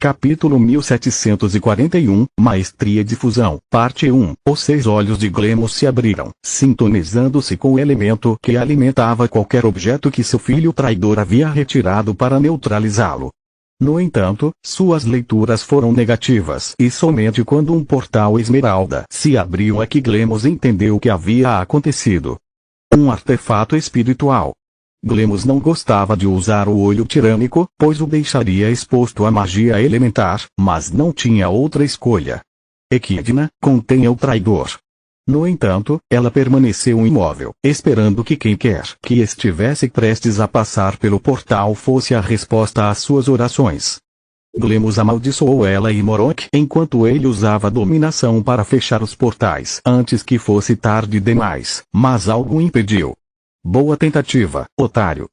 Capítulo 1741, Maestria de Fusão, Parte 1. Os 6 olhos de Glemos se abriram, sintonizando-se com o elemento que alimentava qualquer objeto que seu filho traidor havia retirado para neutralizá-lo. No entanto, suas leituras foram negativas e somente quando um portal esmeralda se abriu é que Glemos entendeu o que havia acontecido. Um artefato espiritual. Glemos não gostava de usar o olho tirânico, pois o deixaria exposto à magia elementar, mas não tinha outra escolha. Equidna, contenha o traidor. No entanto, ela permaneceu imóvel, esperando que quem quer que estivesse prestes a passar pelo portal fosse a resposta às suas orações. Glemos amaldiçoou ela e Morok enquanto ele usava a dominação para fechar os portais antes que fosse tarde demais, mas algo o impediu. Boa tentativa, otário.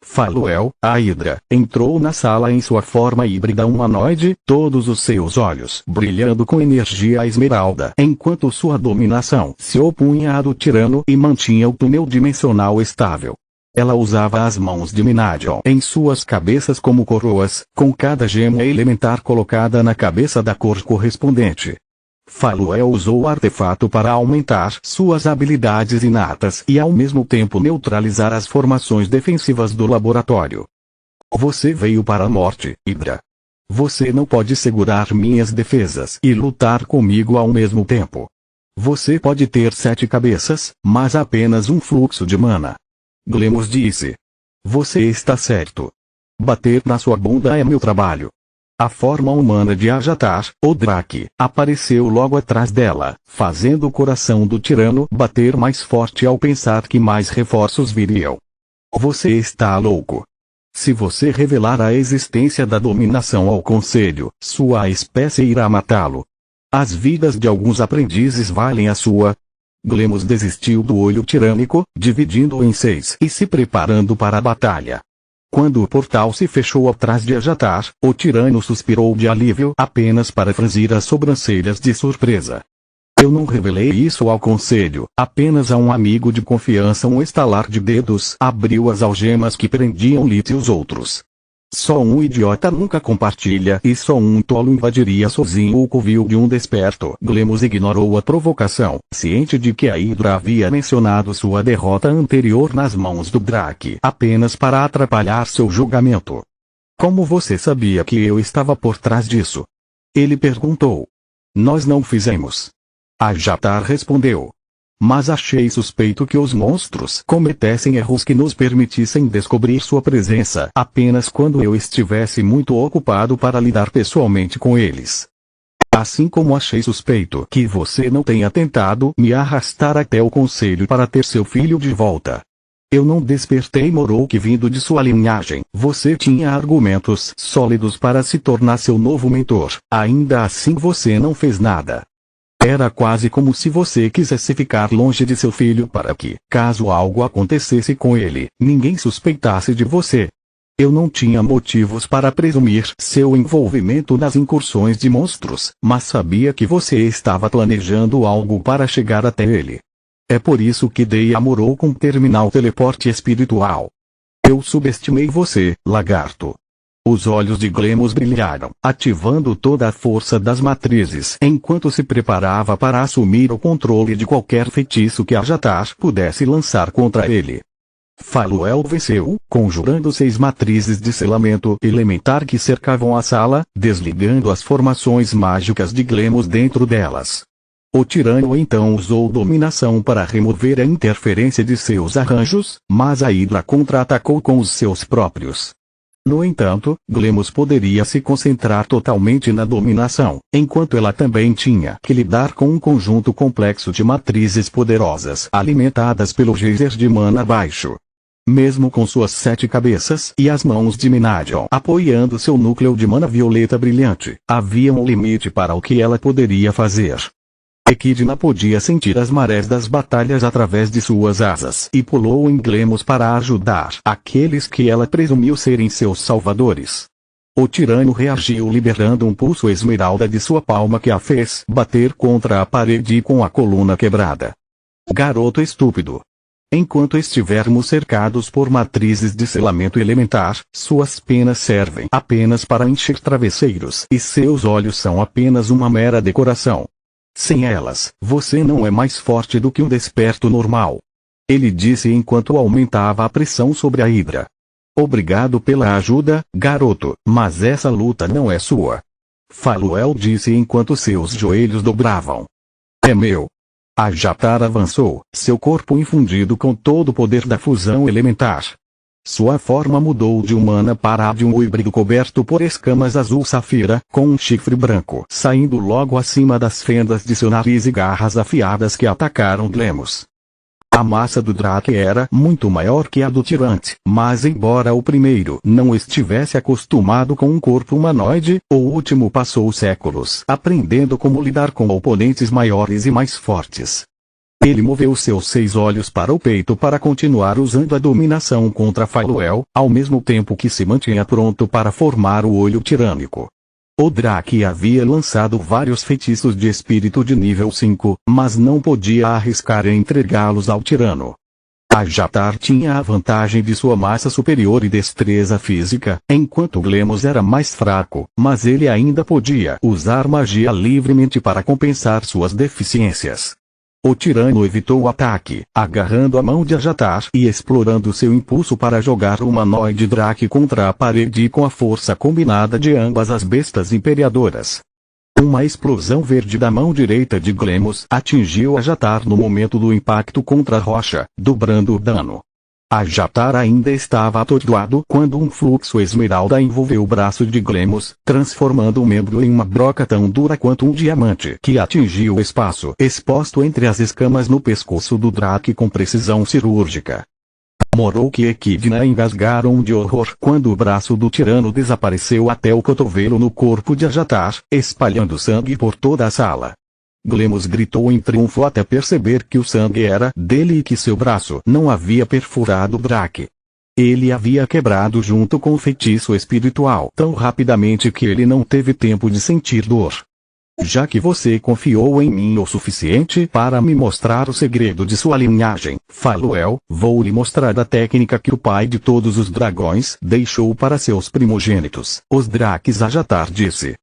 Faluel, a Hidra, entrou na sala em sua forma híbrida humanoide, todos os seus olhos brilhando com energia esmeralda, enquanto sua dominação se opunha à do tirano e mantinha o túnel dimensional estável. Ela usava as mãos de Minadion em suas cabeças como coroas, com cada gema elementar colocada na cabeça da cor correspondente. Faluel usou o artefato para aumentar suas habilidades inatas e ao mesmo tempo neutralizar as formações defensivas do laboratório. Você veio para a morte, Hidra. Você não pode segurar minhas defesas e lutar comigo ao mesmo tempo. Você pode ter 7 cabeças, mas apenas um fluxo de mana. Glemos disse. Você está certo. Bater na sua bunda é meu trabalho. A forma humana de Ajatar, o Drake, apareceu logo atrás dela, fazendo o coração do tirano bater mais forte ao pensar que mais reforços viriam. Você está louco. Se você revelar a existência da dominação ao Conselho, sua espécie irá matá-lo. As vidas de alguns aprendizes valem a sua. Glemos desistiu do olho tirânico, dividindo-o em 6 e se preparando para a batalha. Quando o portal se fechou atrás de Ajatar, o tirano suspirou de alívio apenas para franzir as sobrancelhas de surpresa. Eu não revelei isso ao Conselho, apenas a um amigo de confiança. Um estalar de dedos abriu as algemas que prendiam Lit e os outros. Só um idiota nunca compartilha e só um tolo invadiria sozinho o covil de um desperto. Glemos ignorou a provocação, ciente de que a Hidra havia mencionado sua derrota anterior nas mãos do Drake apenas para atrapalhar seu julgamento. Como você sabia que eu estava por trás disso? Ele perguntou. Nós não fizemos. Ajatar respondeu. Mas achei suspeito que os monstros cometessem erros que nos permitissem descobrir sua presença apenas quando eu estivesse muito ocupado para lidar pessoalmente com eles. Assim como achei suspeito que você não tenha tentado me arrastar até o Conselho para ter seu filho de volta. Eu não despertei Morok vindo de sua linhagem. Você tinha argumentos sólidos para se tornar seu novo mentor. Ainda assim você não fez nada. Era quase como se você quisesse ficar longe de seu filho para que, caso algo acontecesse com ele, ninguém suspeitasse de você. Eu não tinha motivos para presumir seu envolvimento nas incursões de monstros, mas sabia que você estava planejando algo para chegar até ele. É por isso que dei a Morok um terminal teleporte espiritual. Eu subestimei você, lagarto. Os olhos de Glemos brilharam, ativando toda a força das matrizes enquanto se preparava para assumir o controle de qualquer feitiço que Ajatar pudesse lançar contra ele. Faluel venceu, conjurando 6 matrizes de selamento elementar que cercavam a sala, desligando as formações mágicas de Glemos dentro delas. O tirano então usou dominação para remover a interferência de seus arranjos, mas a Hidra contra-atacou com os seus próprios. No entanto, Glemos poderia se concentrar totalmente na dominação, enquanto ela também tinha que lidar com um conjunto complexo de matrizes poderosas alimentadas pelo geyser de mana baixo. Mesmo com suas 7 cabeças e as mãos de Minadion apoiando seu núcleo de mana violeta brilhante, havia um limite para o que ela poderia fazer. Equidna podia sentir as marés das batalhas através de suas asas e pulou em Glemos para ajudar aqueles que ela presumiu serem seus salvadores. O tirano reagiu liberando um pulso esmeralda de sua palma que a fez bater contra a parede com a coluna quebrada. Garoto estúpido. Enquanto estivermos cercados por matrizes de selamento elementar, suas penas servem apenas para encher travesseiros e seus olhos são apenas uma mera decoração. Sem elas, você não é mais forte do que um desperto normal. Ele disse enquanto aumentava a pressão sobre a hidra. Obrigado pela ajuda, garoto, mas essa luta não é sua. Faluel disse enquanto seus joelhos dobravam. É meu. Ajatar avançou, seu corpo infundido com todo o poder da fusão elementar. Sua forma mudou de humana para a de um híbrido coberto por escamas azul safira, com um chifre branco saindo logo acima das fendas de seu nariz e garras afiadas que atacaram Glemos. A massa do Drake era muito maior que a do Tirante, mas embora o primeiro não estivesse acostumado com um corpo humanoide, o último passou séculos aprendendo como lidar com oponentes maiores e mais fortes. Ele moveu seus 6 olhos para o peito para continuar usando a dominação contra Faluel, ao mesmo tempo que se mantinha pronto para formar o olho tirânico. O Drake havia lançado vários feitiços de espírito de nível 5, mas não podia arriscar em entregá-los ao tirano. Ajatar tinha a vantagem de sua massa superior e destreza física, enquanto Glemos era mais fraco, mas ele ainda podia usar magia livremente para compensar suas deficiências. O tirano evitou o ataque, agarrando a mão de Ajatar e explorando seu impulso para jogar o humanoide Drake contra a parede com a força combinada de ambas as bestas imperiadoras. Uma explosão verde da mão direita de Glemos atingiu Ajatar no momento do impacto contra a rocha, dobrando o dano. Ajatar ainda estava atordoado quando um fluxo esmeralda envolveu o braço de Glemos, transformando o membro em uma broca tão dura quanto um diamante que atingiu o espaço exposto entre as escamas no pescoço do Drake com precisão cirúrgica. Morok e Echidna engasgaram de horror quando o braço do tirano desapareceu até o cotovelo no corpo de Ajatar, espalhando sangue por toda a sala. Glemos gritou em triunfo até perceber que o sangue era dele e que seu braço não havia perfurado o Drake. Ele havia quebrado junto com o feitiço espiritual tão rapidamente que ele não teve tempo de sentir dor. Já que você confiou em mim o suficiente para me mostrar o segredo de sua linhagem, Faluel, vou lhe mostrar a técnica que o pai de todos os dragões deixou para seus primogênitos, os Drakes. Ajatar disse.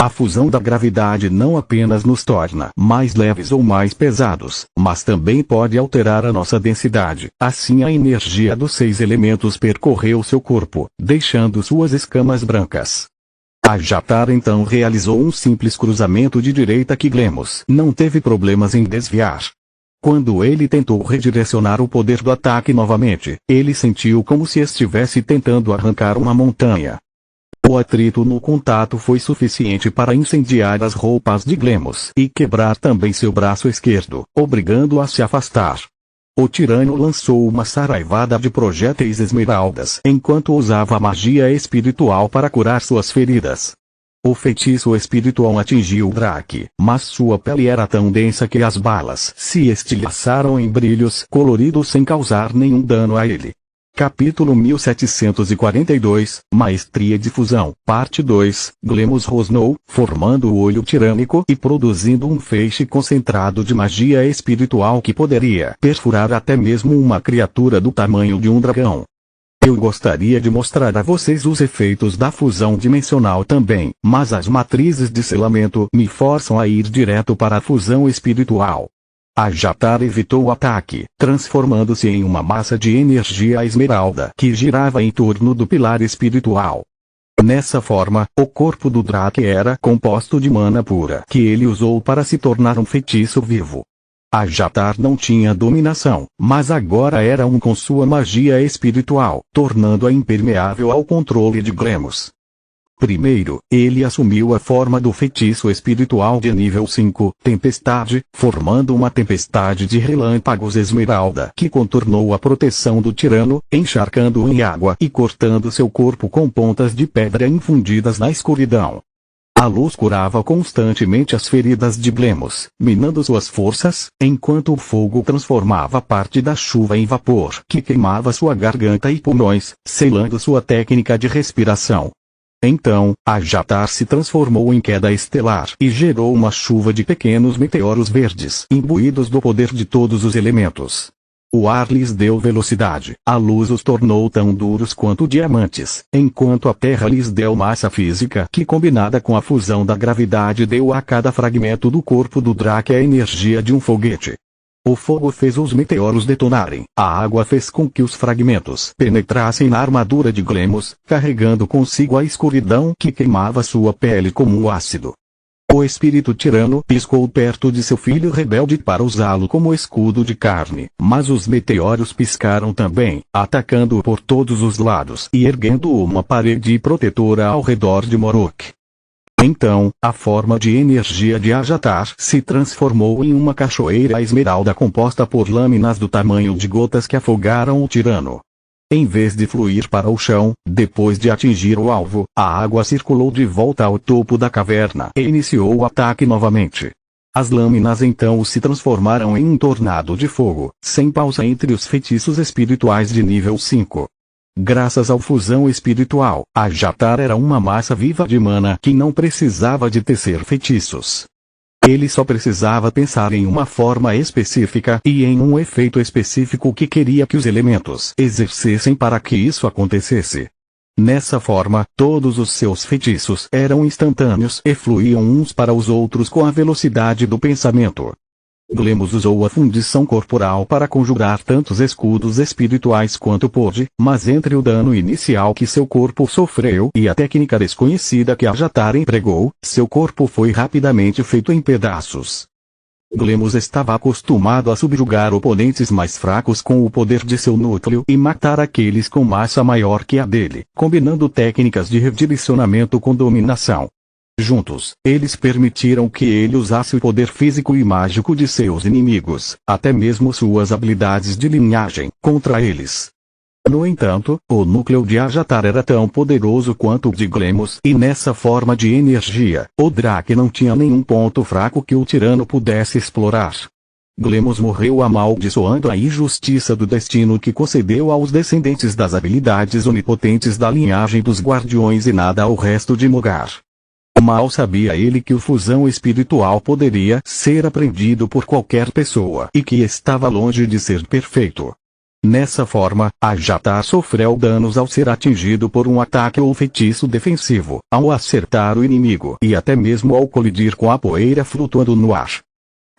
A fusão da gravidade não apenas nos torna mais leves ou mais pesados, mas também pode alterar a nossa densidade. Assim a energia dos 6 elementos percorreu seu corpo, deixando suas escamas brancas. Ajatar então realizou um simples cruzamento de direita que Glemos não teve problemas em desviar. Quando ele tentou redirecionar o poder do ataque novamente, ele sentiu como se estivesse tentando arrancar uma montanha. O atrito no contato foi suficiente para incendiar as roupas de Glemos e quebrar também seu braço esquerdo, obrigando-o a se afastar. O tirano lançou uma saraivada de projéteis esmeraldas enquanto usava a magia espiritual para curar suas feridas. O feitiço espiritual atingiu o Drake, mas sua pele era tão densa que as balas se estilhaçaram em brilhos coloridos sem causar nenhum dano a ele. Capítulo 1742, Maestria de Fusão, Parte 2, Glemos rosnou, formando o olho tirânico e produzindo um feixe concentrado de magia espiritual que poderia perfurar até mesmo uma criatura do tamanho de um dragão. Eu gostaria de mostrar a vocês os efeitos da fusão dimensional também, mas as matrizes de selamento me forçam a ir direto para a fusão espiritual. Ajatar evitou o ataque, transformando-se em uma massa de energia esmeralda que girava em torno do pilar espiritual. Nessa forma, o corpo do Drake era composto de mana pura que ele usou para se tornar um feitiço vivo. Ajatar não tinha dominação, mas agora era um com sua magia espiritual, tornando-a impermeável ao controle de Glemos. Primeiro, ele assumiu a forma do feitiço espiritual de nível 5, Tempestade, formando uma tempestade de relâmpagos esmeralda que contornou a proteção do tirano, encharcando-o em água e cortando seu corpo com pontas de pedra infundidas na escuridão. A luz curava constantemente as feridas de Glemos, minando suas forças, enquanto o fogo transformava parte da chuva em vapor que queimava sua garganta e pulmões, selando sua técnica de respiração. Então, Ajatar se transformou em queda estelar e gerou uma chuva de pequenos meteoros verdes imbuídos do poder de todos os elementos. O ar lhes deu velocidade, a luz os tornou tão duros quanto diamantes, enquanto a terra lhes deu massa física que, combinada com a fusão da gravidade, deu a cada fragmento do corpo do Drake a energia de um foguete. O fogo fez os meteoros detonarem, a água fez com que os fragmentos penetrassem na armadura de Glemos, carregando consigo a escuridão que queimava sua pele como um ácido. O espírito tirano piscou perto de seu filho rebelde para usá-lo como escudo de carne, mas os meteoros piscaram também, atacando-o por todos os lados e erguendo uma parede protetora ao redor de Morok. Então, a forma de energia de Ajatar se transformou em uma cachoeira esmeralda composta por lâminas do tamanho de gotas que afogaram o tirano. Em vez de fluir para o chão, depois de atingir o alvo, a água circulou de volta ao topo da caverna e iniciou o ataque novamente. As lâminas então se transformaram em um tornado de fogo, sem pausa entre os feitiços espirituais de nível 5. Graças à fusão espiritual, Ajatar era uma massa viva de mana que não precisava de tecer feitiços. Ele só precisava pensar em uma forma específica e em um efeito específico que queria que os elementos exercessem para que isso acontecesse. Nessa forma, todos os seus feitiços eram instantâneos e fluíam uns para os outros com a velocidade do pensamento. Glemos usou a fundição corporal para conjurar tantos escudos espirituais quanto pôde, mas entre o dano inicial que seu corpo sofreu e a técnica desconhecida que Ajatar empregou, seu corpo foi rapidamente feito em pedaços. Glemos estava acostumado a subjugar oponentes mais fracos com o poder de seu núcleo e matar aqueles com massa maior que a dele, combinando técnicas de redirecionamento com dominação. Juntos, eles permitiram que ele usasse o poder físico e mágico de seus inimigos, até mesmo suas habilidades de linhagem, contra eles. No entanto, o núcleo de Ajatar era tão poderoso quanto o de Glemos e nessa forma de energia, o Drake não tinha nenhum ponto fraco que o tirano pudesse explorar. Glemos morreu amaldiçoando a injustiça do destino que concedeu aos descendentes das habilidades onipotentes da linhagem dos Guardiões e nada ao resto de Mogar. Mal sabia ele que o fusão espiritual poderia ser aprendido por qualquer pessoa e que estava longe de ser perfeito. Nessa forma, Ajatar sofreu danos ao ser atingido por um ataque ou feitiço defensivo, ao acertar o inimigo e até mesmo ao colidir com a poeira flutuando no ar.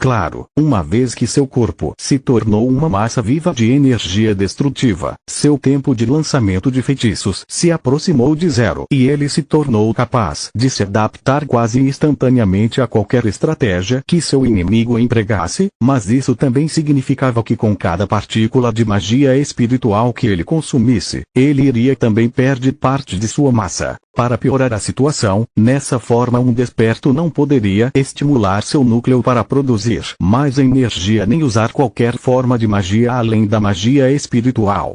Claro, uma vez que seu corpo se tornou uma massa viva de energia destrutiva, seu tempo de lançamento de feitiços se aproximou de zero e ele se tornou capaz de se adaptar quase instantaneamente a qualquer estratégia que seu inimigo empregasse, mas isso também significava que com cada partícula de magia espiritual que ele consumisse, ele iria também perder parte de sua massa. Para piorar a situação, nessa forma um desperto não poderia estimular seu núcleo para produzir mais energia nem usar qualquer forma de magia além da magia espiritual.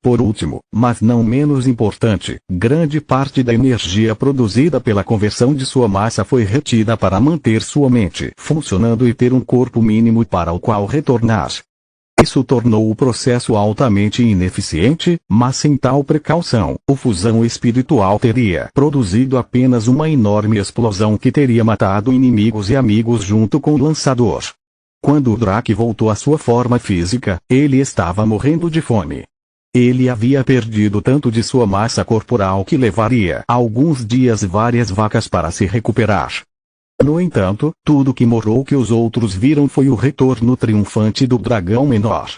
Por último, mas não menos importante, grande parte da energia produzida pela conversão de sua massa foi retida para manter sua mente funcionando e ter um corpo mínimo para o qual retornar. Isso tornou o processo altamente ineficiente, mas sem tal precaução, o fusão espiritual teria produzido apenas uma enorme explosão que teria matado inimigos e amigos junto com o lançador. Quando o Drake voltou à sua forma física, ele estava morrendo de fome. Ele havia perdido tanto de sua massa corporal que levaria alguns dias e várias vacas para se recuperar. No entanto, tudo que Morok e os outros viram foi o retorno triunfante do dragão menor.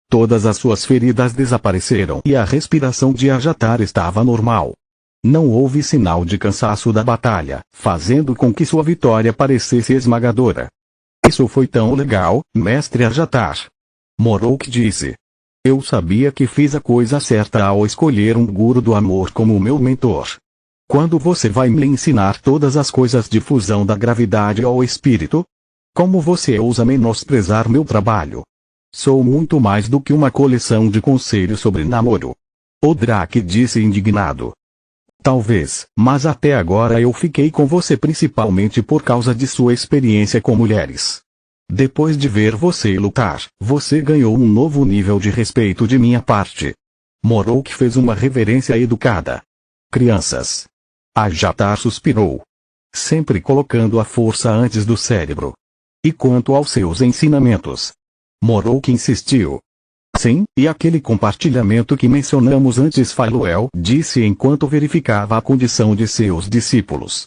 Todas as suas feridas desapareceram e a respiração de Ajatar estava normal. Não houve sinal de cansaço da batalha, fazendo com que sua vitória parecesse esmagadora. Isso foi tão legal, mestre Ajatar. Morok disse. Eu sabia que fiz a coisa certa ao escolher um guru do amor como meu mentor. Quando você vai me ensinar todas as coisas de fusão da gravidade ao espírito? Como você ousa menosprezar meu trabalho? Sou muito mais do que uma coleção de conselhos sobre namoro. O Drake disse indignado. Talvez, mas até agora eu fiquei com você principalmente por causa de sua experiência com mulheres. Depois de ver você lutar, você ganhou um novo nível de respeito de minha parte. Morok fez uma reverência educada. Crianças. Ajatar suspirou. Sempre colocando a força antes do cérebro. E quanto aos seus ensinamentos? Morok insistiu. Sim, e aquele compartilhamento que mencionamos antes, Faluel disse enquanto verificava a condição de seus discípulos.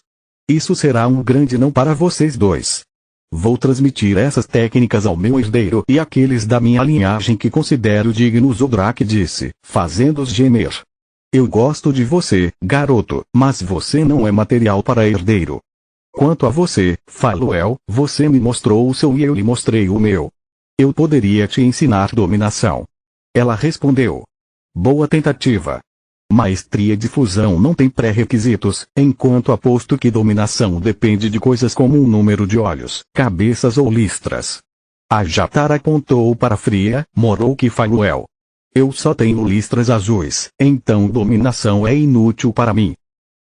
Isso será um grande não para vocês dois. Vou transmitir essas técnicas ao meu herdeiro e àqueles da minha linhagem que considero dignos. Odrak disse, fazendo-os gemer. Eu gosto de você, garoto, mas você não é material para herdeiro. Quanto a você, Faluel, você me mostrou o seu e eu lhe mostrei o meu. Eu poderia te ensinar dominação. Ela respondeu. Boa tentativa. Maestria de fusão não tem pré-requisitos, enquanto aposto que dominação depende de coisas como um número de olhos, cabeças ou listras. A Jatar apontou para Fria, Morok e Faluel. Eu só tenho listras azuis, então dominação é inútil para mim.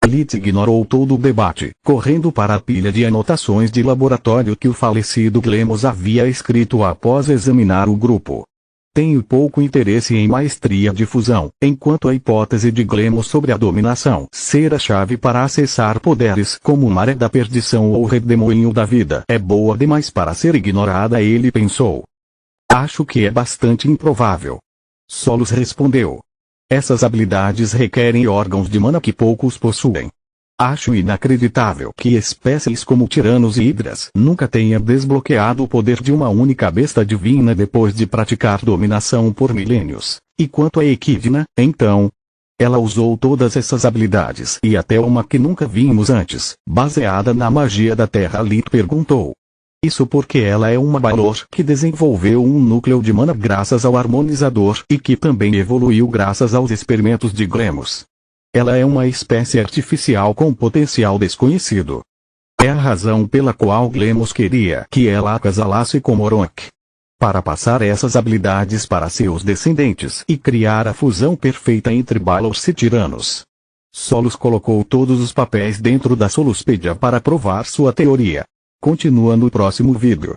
Lit ignorou todo o debate, correndo para a pilha de anotações de laboratório que o falecido Glemos havia escrito após examinar o grupo. Tenho pouco interesse em maestria de fusão, enquanto a hipótese de Glemos sobre a dominação ser a chave para acessar poderes como Maré da Perdição ou Redemoinho da Vida é boa demais para ser ignorada, ele pensou. Acho que é bastante improvável. Solos respondeu. Essas habilidades requerem órgãos de mana que poucos possuem. Acho inacreditável que espécies como tiranos e hidras nunca tenham desbloqueado o poder de uma única besta divina depois de praticar dominação por milênios. E quanto a Equidna, então? Ela usou todas essas habilidades e até uma que nunca vimos antes, baseada na magia da Terra. Lit perguntou. Isso porque ela é uma Balor que desenvolveu um núcleo de mana graças ao harmonizador e que também evoluiu graças aos experimentos de Glemos. Ela é uma espécie artificial com potencial desconhecido. É a razão pela qual Glemos queria que ela acasalasse com Morok. Para passar essas habilidades para seus descendentes e criar a fusão perfeita entre Balors e tiranos. Solos colocou todos os papéis dentro da Soluspedia para provar sua teoria. Continua no próximo vídeo.